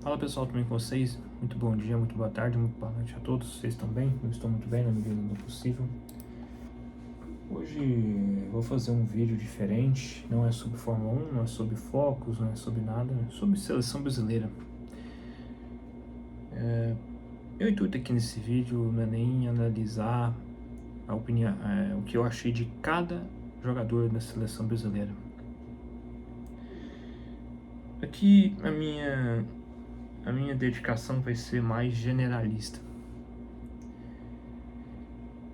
Fala pessoal, tudo bem com vocês? Muito bom dia, muito boa tarde, muito boa noite a todos. Vocês estão bem? Eu estou muito bem na medida do possível. Hoje vou fazer um vídeo diferente, não é sobre Fórmula 1, não é sobre focos, não é sobre nada, é sobre seleção brasileira. Meu intuito aqui nesse vídeo não é nem analisar a opinião, o que eu achei de cada jogador da seleção brasileira. Aqui a minha dedicação vai ser mais generalista.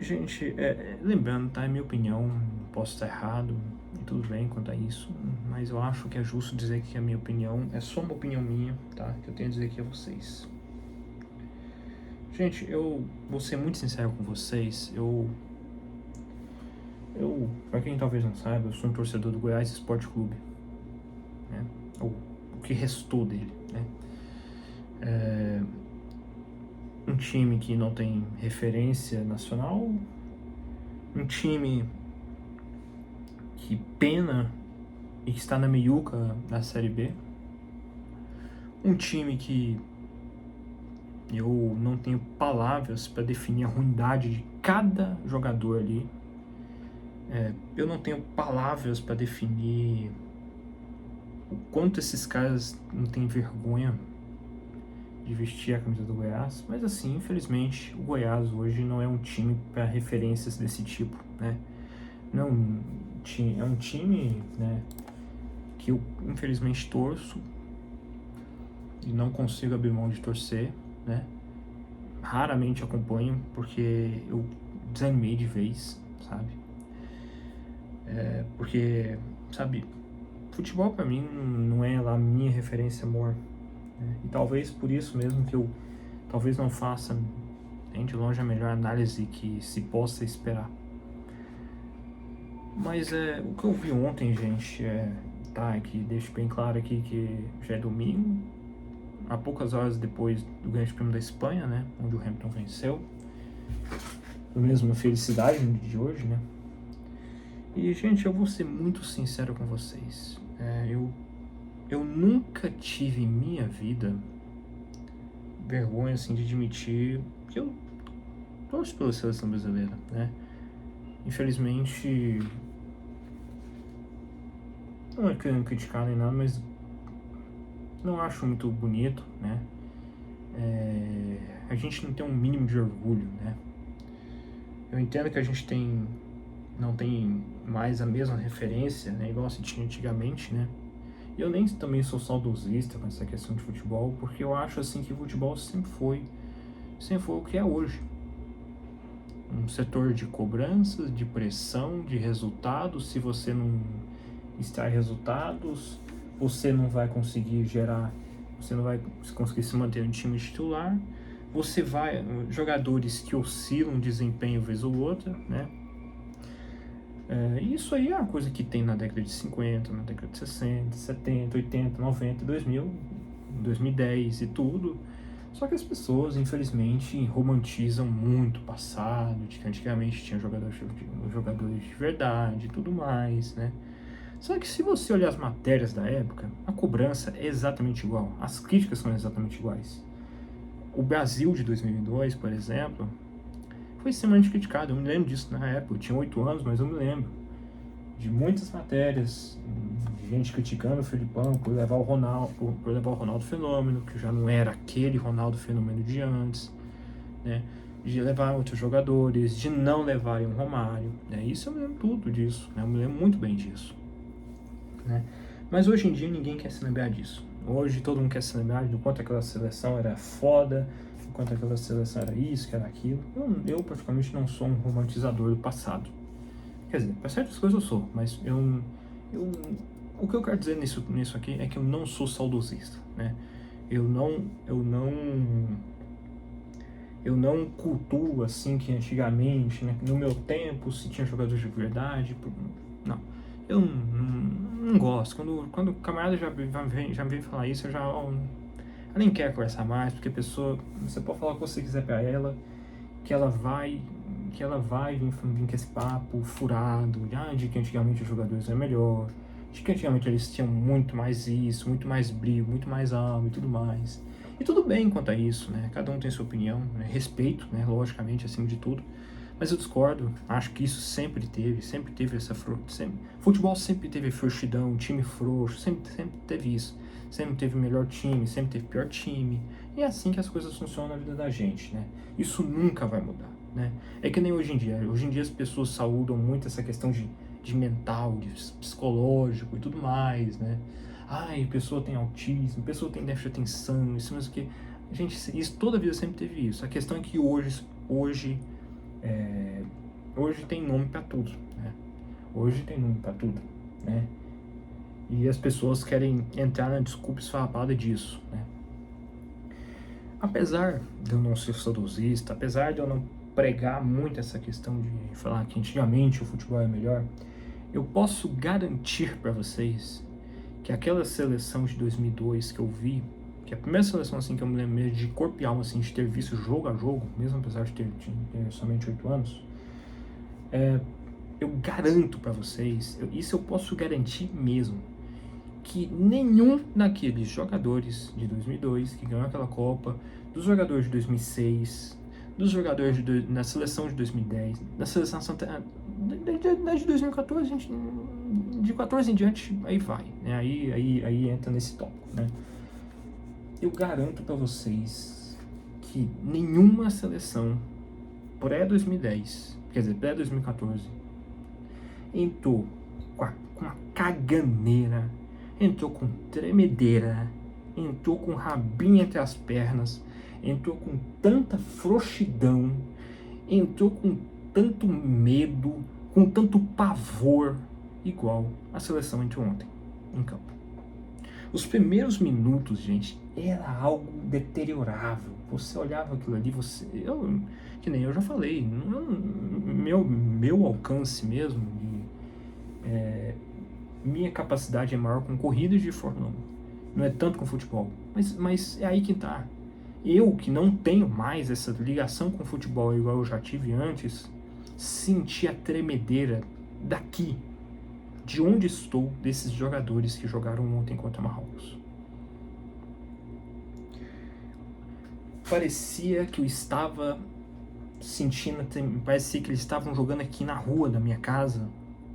Gente, lembrando, tá? É minha opinião, posso estar errado, e tudo bem quanto a isso, mas eu acho que é justo dizer que a minha opinião é só uma opinião minha, tá? Que eu tenho a dizer aqui a vocês. Gente, eu vou ser muito sincero com vocês, pra quem talvez não saiba, eu sou um torcedor do Goiás Esporte Clube, né? Ou o que restou dele, né? Um time que não tem referência nacional, um time que pena e que está na meiuca da Série B, um time que eu não tenho palavras para definir a ruindade de cada jogador ali, eu não tenho palavras para definir o quanto esses caras não têm vergonha de vestir a camisa do Goiás, mas assim, infelizmente, o Goiás hoje não é um time para referências desse tipo, né? Não, é um time, né, que eu infelizmente torço e não consigo abrir mão de torcer, né? Raramente acompanho porque eu desanimei de vez, sabe? Porque, sabe, futebol pra mim não é lá a minha referência maior, né? E talvez por isso mesmo que eu talvez não faça nem de longe a melhor análise que se possa esperar. Mas o que eu vi ontem, gente, tá, que deixo bem claro aqui que já é domingo, há poucas horas depois do Grande Prêmio da Espanha, né, onde o Hamilton venceu. Eu mesmo, uma felicidade no dia de hoje, né. E, gente, eu vou ser muito sincero com vocês. Eu nunca tive em minha vida vergonha, assim, de admitir que eu torço pela seleção brasileira, né. Infelizmente, não é querendo criticar nem nada, mas não acho muito bonito, né. A gente não tem um mínimo de orgulho, né. Eu entendo que a gente não tem mais a mesma referência, né, igual se tinha antigamente, né. E eu nem também sou saudosista com essa questão de futebol, porque eu acho assim que o futebol sempre foi o que é hoje. Um setor de cobranças, de pressão, de resultados. Se você não extrai resultados, você não vai conseguir se manter no time titular. Jogadores que oscilam desempenho vez ou outra, né? Isso aí é uma coisa que tem na década de 50, na década de 60, 70, 80, 90, 2000, 2010 e tudo. Só que as pessoas, infelizmente, romantizam muito o passado, de que antigamente tinha jogadores de verdade e tudo mais, né? Só que se você olhar as matérias da época, a cobrança é exatamente igual, as críticas são exatamente iguais. O Brasil de 2002, por exemplo, foi extremamente criticado, eu me lembro disso na época, eu tinha 8 anos, mas eu me lembro de muitas matérias, de gente criticando o Felipão por levar o Ronaldo Fenômeno, que já não era aquele Ronaldo Fenômeno de antes, né? De levar outros jogadores, de não levarem um Romário, né? Isso eu me lembro tudo disso, né? Eu me lembro muito bem disso, né? Mas hoje em dia ninguém quer se lembrar disso. Hoje todo mundo quer se lembrar do quanto aquela seleção era foda, do quanto aquela seleção era isso, que era aquilo. Eu praticamente não sou um romantizador do passado. Quer dizer, para certas coisas eu sou, mas o que eu quero dizer nisso aqui é que eu não sou saudosista, né? Eu não cultuo assim que antigamente, né, no meu tempo, se tinha jogadores de verdade. Não. Eu não gosto. Quando o camarada já me vem falar isso, eu nem quero conversar mais, porque a pessoa, você pode falar o que você quiser pra ela, que ela vai vir com esse papo furado, de que antigamente os jogadores eram melhor, de que antigamente eles tinham muito mais isso, muito mais brilho, muito mais alma e tudo mais. E tudo bem quanto a isso, né? Cada um tem sua opinião, né? Respeito, né? Logicamente, acima de tudo. Mas eu discordo, acho que isso sempre teve essa futebol sempre teve frouxidão, time frouxo, sempre teve isso. Sempre teve melhor time, sempre teve pior time. E é assim que as coisas funcionam na vida da gente, né? Isso nunca vai mudar, né? É que nem hoje em dia. Hoje em dia as pessoas saúdam muito essa questão de mental, de psicológico e tudo mais, né? Ai, a pessoa tem autismo, a pessoa tem déficit de atenção, isso mesmo que... Gente, isso toda a vida sempre teve isso. A questão é que hoje tem nome para tudo, né? Hoje tem nome para tudo, né? E as pessoas querem entrar na desculpa esfarrapada disso, né? Apesar de eu não ser saudosista, apesar de eu não pregar muito essa questão de falar que antigamente o futebol é melhor, eu posso garantir para vocês que aquela seleção de 2002 que eu vi, que é a primeira seleção assim que eu me lembro mesmo de corpo e alma, assim, de ter visto jogo a jogo, mesmo apesar de ter somente 8 anos, eu garanto para vocês, isso eu posso garantir mesmo, que nenhum daqueles jogadores de 2002 que ganhou aquela Copa, dos jogadores de 2006, dos jogadores na seleção de 2010, na seleção de 2014, gente, de 14 em diante, aí vai, né? Aí entra nesse tópico, né? Eu garanto para vocês que nenhuma seleção pré-2010, quer dizer, pré-2014, entrou com uma caganeira, entrou com tremedeira, entrou com rabinho entre as pernas, entrou com tanta frouxidão, entrou com tanto medo, com tanto pavor, igual a seleção entrou ontem em campo. Os primeiros minutos, gente, era algo deteriorável. Você olhava aquilo ali, que nem eu já falei, meu alcance mesmo, minha capacidade é maior com corridas de Fórmula 1, não é tanto com futebol, mas é aí que tá. Eu, que não tenho mais essa ligação com futebol igual eu já tive antes, senti a tremedeira daqui, de onde estou, desses jogadores que jogaram ontem contra Marrocos. Parecia que eu estava sentindo, parecia que eles estavam jogando aqui na rua da minha casa,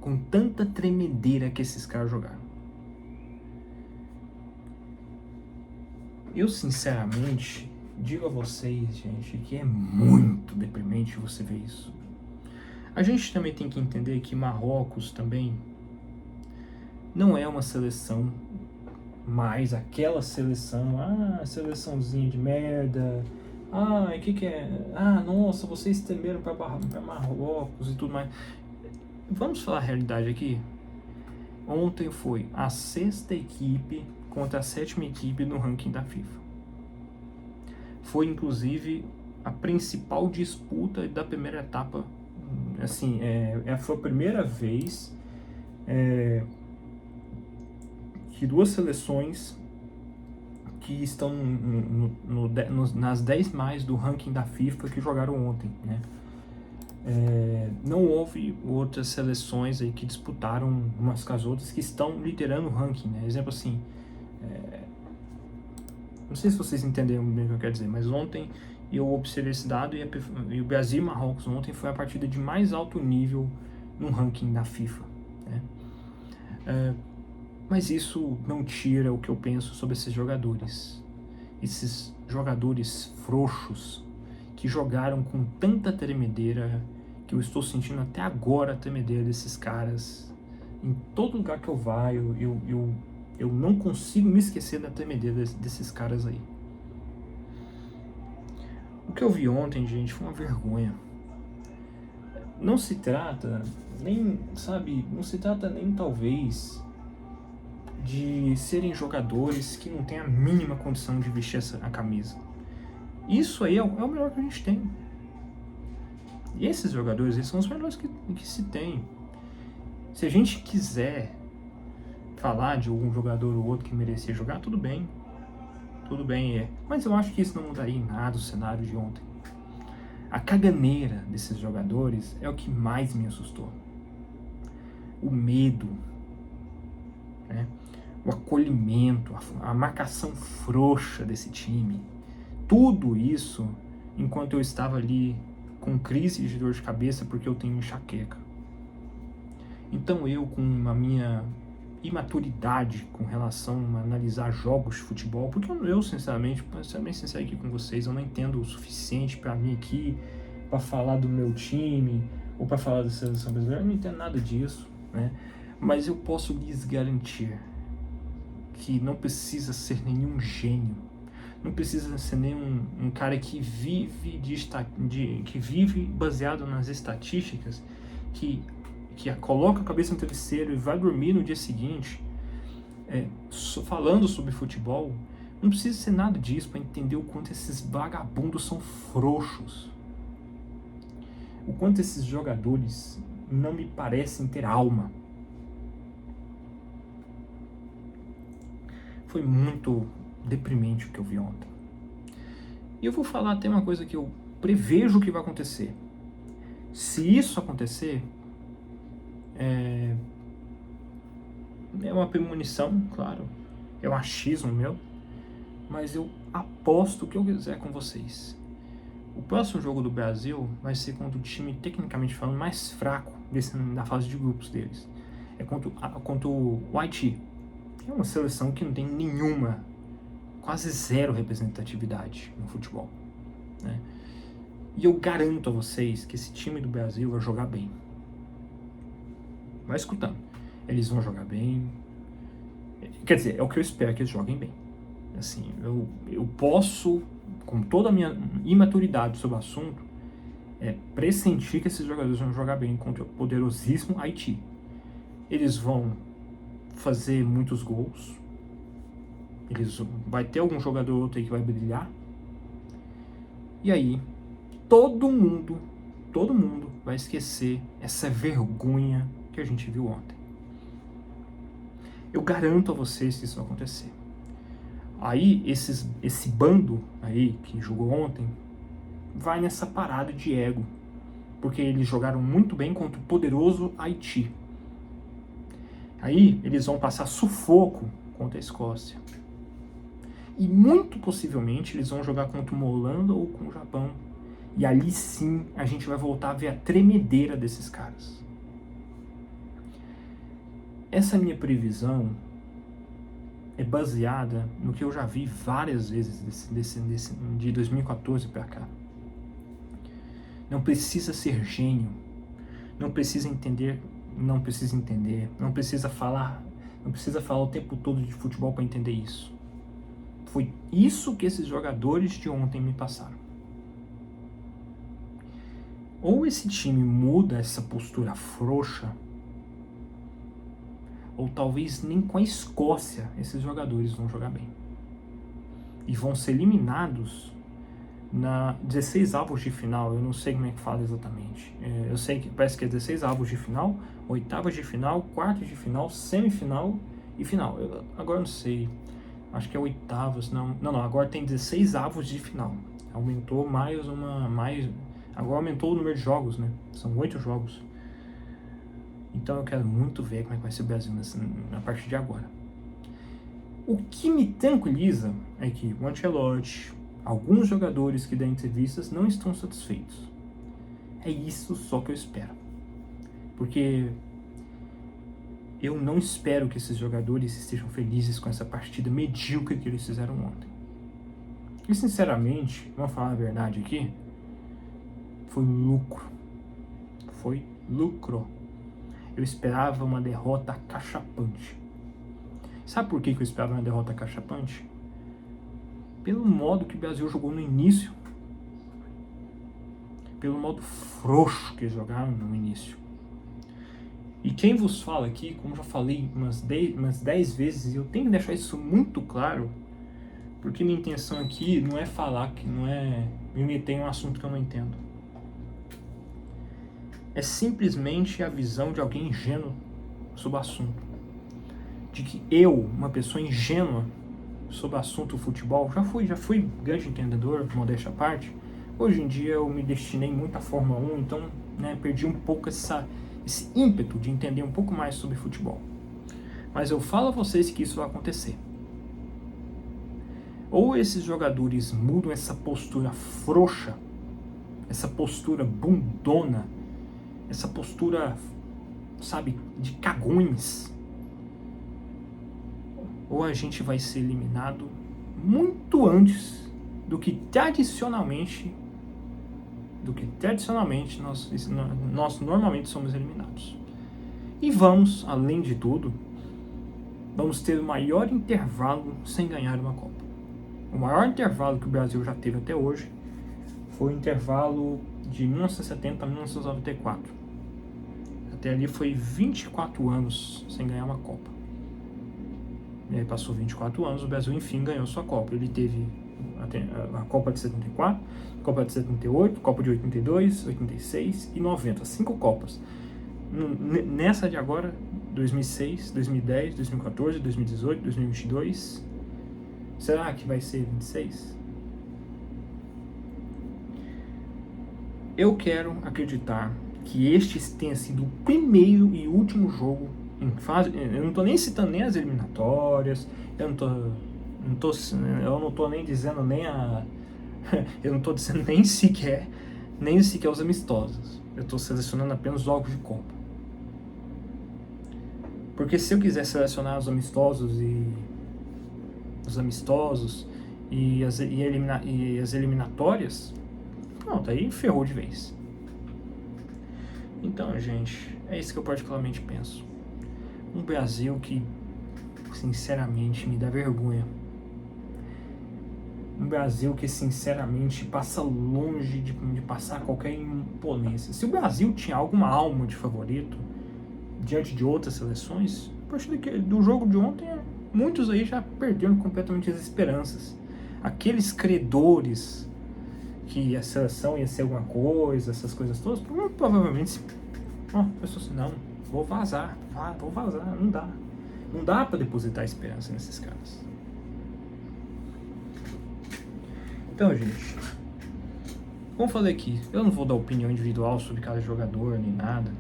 com tanta tremedeira que esses caras jogaram. Eu, sinceramente, digo a vocês, gente, que é muito deprimente você ver isso. A gente também tem que entender que Marrocos também não é uma seleção mais aquela seleção, seleçãozinha de merda, o que é? Nossa, vocês temeram para Marrocos e tudo mais. Vamos falar a realidade aqui? Ontem foi a 6ª equipe contra a 7ª equipe no ranking da FIFA. Foi, inclusive, a principal disputa da primeira etapa. Assim, foi a primeira vez que duas seleções que estão nas 10 mais do ranking da FIFA que jogaram ontem, né? Não houve outras seleções aí que disputaram umas com as outras que estão liderando o ranking, né? Exemplo assim, não sei se vocês entenderam bem o que eu quero dizer, mas ontem eu observei esse dado e o Brasil e Marrocos ontem foi a partida de mais alto nível no ranking da FIFA, né? Mas isso não tira o que eu penso sobre esses jogadores frouxos que jogaram com tanta tremedeira que eu estou sentindo até agora a tremedeira desses caras. Em todo lugar que eu vá, eu não consigo me esquecer da tremedeira desses caras aí. O que eu vi ontem, gente, foi uma vergonha. Não se trata nem talvez de serem jogadores que não têm a mínima condição de vestir a camisa. Isso aí é o melhor que a gente tem. E esses jogadores, eles são os melhores que se tem. Se a gente quiser falar de algum jogador ou outro que merecia jogar, tudo bem. Tudo bem, Mas eu acho que isso não mudaria em nada o cenário de ontem. A caganeira desses jogadores é o que mais me assustou. O medo. né? O acolhimento, a marcação frouxa desse time, tudo isso enquanto eu estava ali com crise de dor de cabeça porque eu tenho enxaqueca. Então eu, com a minha imaturidade com relação a analisar jogos de futebol, porque eu sinceramente, para ser bem sincero aqui com vocês, eu não entendo o suficiente para mim aqui, para falar do meu time, ou para falar da seleção brasileira, eu não entendo nada disso, né? Mas eu posso lhes garantir que não precisa ser nenhum gênio, não precisa ser nenhum um cara que vive que vive baseado nas estatísticas, que coloca a cabeça no travesseiro e vai dormir no dia seguinte, falando sobre futebol. Não precisa ser nada disso para entender o quanto esses vagabundos são frouxos, o quanto esses jogadores não me parecem ter alma. Foi muito deprimente o que eu vi ontem. E eu vou falar até uma coisa que eu prevejo que vai acontecer. Se isso acontecer, é uma premonição, claro, é um achismo meu, mas eu aposto o que eu quiser com vocês. O próximo jogo do Brasil vai ser contra o time, tecnicamente falando, mais fraco da fase de grupos deles. É contra o Haiti, que é uma seleção que não tem nenhuma, quase zero representatividade no futebol, né? E eu garanto a vocês que esse time do Brasil vai jogar bem. Vai escutando. Eles vão jogar bem. Quer dizer, é o que eu espero que eles joguem bem. Assim, eu posso, com toda a minha imaturidade sobre o assunto, pressentir que esses jogadores vão jogar bem contra o poderosíssimo Haiti. Eles vão fazer muitos gols. Vai ter algum jogador ou outro aí que vai brilhar. E aí, todo mundo vai esquecer essa vergonha que a gente viu ontem. Eu garanto a vocês que isso vai acontecer. Aí, esse bando aí que jogou ontem vai nessa parada de ego, porque eles jogaram muito bem contra o poderoso Haiti. Aí, eles vão passar sufoco contra a Escócia. E muito possivelmente eles vão jogar contra uma Holanda ou com o Japão. E ali sim a gente vai voltar a ver a tremedeira desses caras. Essa minha previsão é baseada no que eu já vi várias vezes de 2014 para cá. Não precisa ser gênio, não precisa entender, não precisa falar o tempo todo de futebol para entender isso. Foi isso que esses jogadores de ontem me passaram. Ou esse time muda essa postura frouxa, ou talvez nem com a Escócia esses jogadores vão jogar bem. E vão ser eliminados na 16 avos de final. Eu não sei como é que fala exatamente. Eu sei que parece que é 16 avos de final, oitavas de final, quartas de final, semifinal e final. Eu agora não sei. Acho que é oitavas, não, agora tem 16 avos de final. Aumentou agora aumentou o número de jogos, né? São 8 jogos. Então eu quero muito ver como é que vai ser o Brasil na partir de agora. O que me tranquiliza é que o Ancelotti, alguns jogadores que dão entrevistas não estão satisfeitos. É isso só que eu espero. Porque eu não espero que esses jogadores estejam felizes com essa partida medíocre que eles fizeram ontem. E sinceramente, vamos falar a verdade aqui, foi lucro. Foi lucro. Eu esperava uma derrota cachapante. Sabe por que eu esperava uma derrota cachapante? Pelo modo que o Brasil jogou no início. Pelo modo frouxo que eles jogaram no início. E quem vos fala aqui, como já falei umas 10 vezes, e eu tenho que deixar isso muito claro, porque minha intenção aqui não é falar, que não é me meter em um assunto que eu não entendo. É simplesmente a visão de alguém ingênuo sobre o assunto. De que eu, uma pessoa ingênua sobre o assunto do futebol, já fui grande entendedor, modéstia à parte. Hoje em dia eu me destinei muito à Fórmula 1, então perdi um pouco esse ímpeto de entender um pouco mais sobre futebol. Mas eu falo a vocês que isso vai acontecer. Ou esses jogadores mudam essa postura frouxa, essa postura bundona, essa postura, sabe, de cagões, ou a gente vai ser eliminado muito antes do que tradicionalmente nós normalmente somos eliminados. E vamos, além de tudo, vamos ter o maior intervalo sem ganhar uma Copa. O maior intervalo que o Brasil já teve até hoje foi o intervalo de 1970 a 1994. Até ali foi 24 anos sem ganhar uma Copa. E aí passou 24 anos, o Brasil enfim ganhou sua Copa. Ele teve a Copa de 74, Copa de 78, Copa de 82, 86 e 90. 5 Copas. Nessa de agora, 2006, 2010, 2014, 2018, 2022... Será que vai ser 26? Eu quero acreditar que este tenha sido o primeiro e último jogo em fase. Eu não tô nem citando nem as eliminatórias, eu não tô nem dizendo nem a. Eu não tô dizendo nem sequer os amistosos. Eu tô selecionando apenas jogos de Copa. Porque se eu quiser selecionar os amistosos e as eliminatórias, pronto, aí ferrou de vez. Então, gente, é isso que eu particularmente penso. Um Brasil que, sinceramente, me dá vergonha. Um Brasil que, sinceramente, passa longe de passar qualquer imponência. Se o Brasil tinha alguma alma de favorito diante de outras seleções, a partir do jogo de ontem, muitos aí já perderam completamente as esperanças. Aqueles credores que a seleção ia ser alguma coisa, essas coisas todas, provavelmente pensou assim, não, vou vazar, não dá para depositar esperança nesses caras. Então, gente, como eu falei aqui, eu não vou dar opinião individual sobre cada jogador nem nada,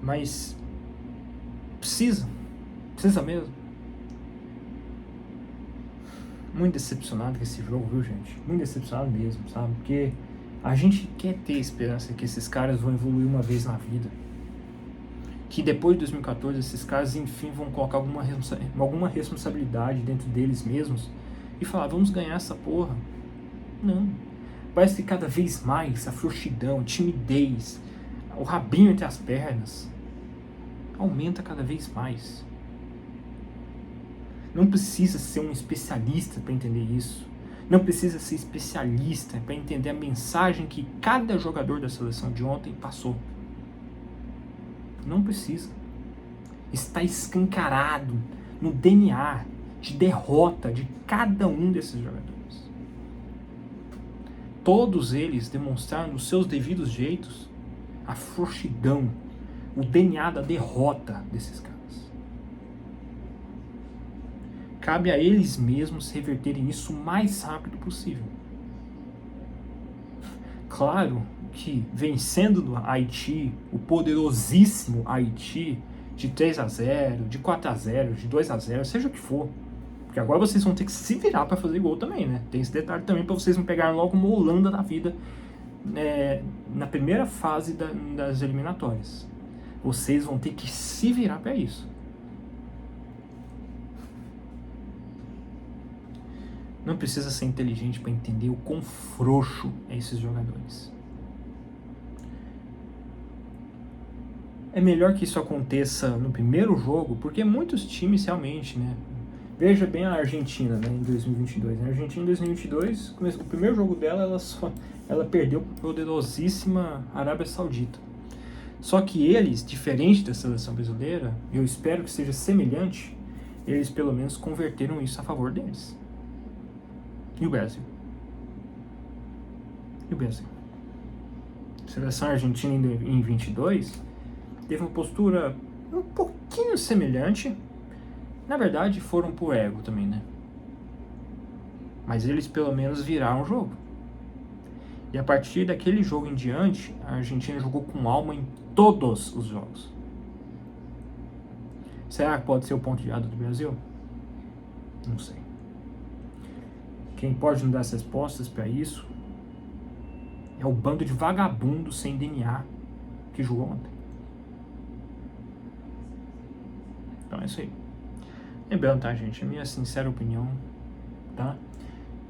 mas precisa mesmo. Muito decepcionado com esse jogo, viu, gente? Muito decepcionado mesmo, sabe? Porque a gente quer ter esperança que esses caras vão evoluir uma vez na vida. Que depois de 2014 esses caras, enfim, vão colocar alguma responsabilidade dentro deles mesmos e falar, vamos ganhar essa porra. Não. Parece que cada vez mais a frouxidão, a timidez, o rabinho entre as pernas aumenta cada vez mais. Não precisa ser um especialista para entender isso. Não precisa ser especialista para entender a mensagem que cada jogador da seleção de ontem passou. Não precisa. Está escancarado no DNA de derrota de cada um desses jogadores. Todos eles demonstraram nos seus devidos jeitos a frouxidão, o DNA da derrota desses caras. Cabe a eles mesmos reverterem isso o mais rápido possível. Claro que vencendo do Haiti, o poderosíssimo Haiti, de 3-0, de 4-0, de 2-0, seja o que for. Porque agora vocês vão ter que se virar para fazer gol também, né? Tem esse detalhe também para vocês não pegarem logo uma Holanda da vida na primeira fase das eliminatórias. Vocês vão ter que se virar para isso. Não precisa ser inteligente para entender o quão frouxo é esses jogadores. É melhor que isso aconteça no primeiro jogo, porque muitos times realmente, né? Veja bem a Argentina, né, em 2022. A Argentina em 2022, o primeiro jogo dela, ela perdeu para a poderosíssima Arábia Saudita. Só que eles, diferente da seleção brasileira, eu espero que seja semelhante, eles pelo menos converteram isso a favor deles. E o Brasil? A seleção argentina em 22 teve uma postura um pouquinho semelhante. Na verdade, foram por ego também, né? Mas eles pelo menos viraram o jogo. E a partir daquele jogo em diante, a Argentina jogou com alma em todos os jogos. Será que pode ser o ponto de virada do Brasil? Não sei. Quem pode nos dar as respostas para isso é o bando de vagabundos sem DNA que jogou ontem. Então é isso aí. Lembrando, tá, gente? A minha sincera opinião, tá?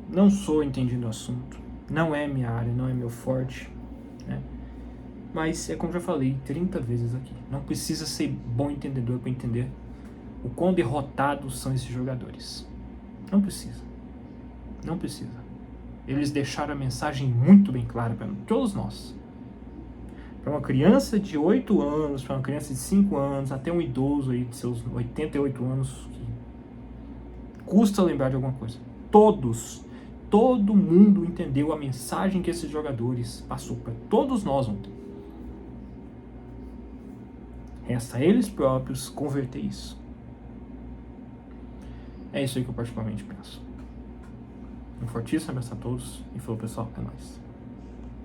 Não sou entendido no assunto. Não é minha área, não é meu forte, né? Mas é como já falei 30 vezes aqui. Não precisa ser bom entendedor para entender o quão derrotados são esses jogadores. Não precisa. Não precisa. Eles deixaram a mensagem muito bem clara para todos nós. Para uma criança de 8 anos, para uma criança de 5 anos, até um idoso aí de seus 88 anos, que custa lembrar de alguma coisa. Todo mundo entendeu a mensagem que esses jogadores passou para todos nós ontem. Resta a eles próprios converter isso. É isso aí que eu particularmente penso. Um fortíssimo abraço a todos e falou, pessoal, é nóis.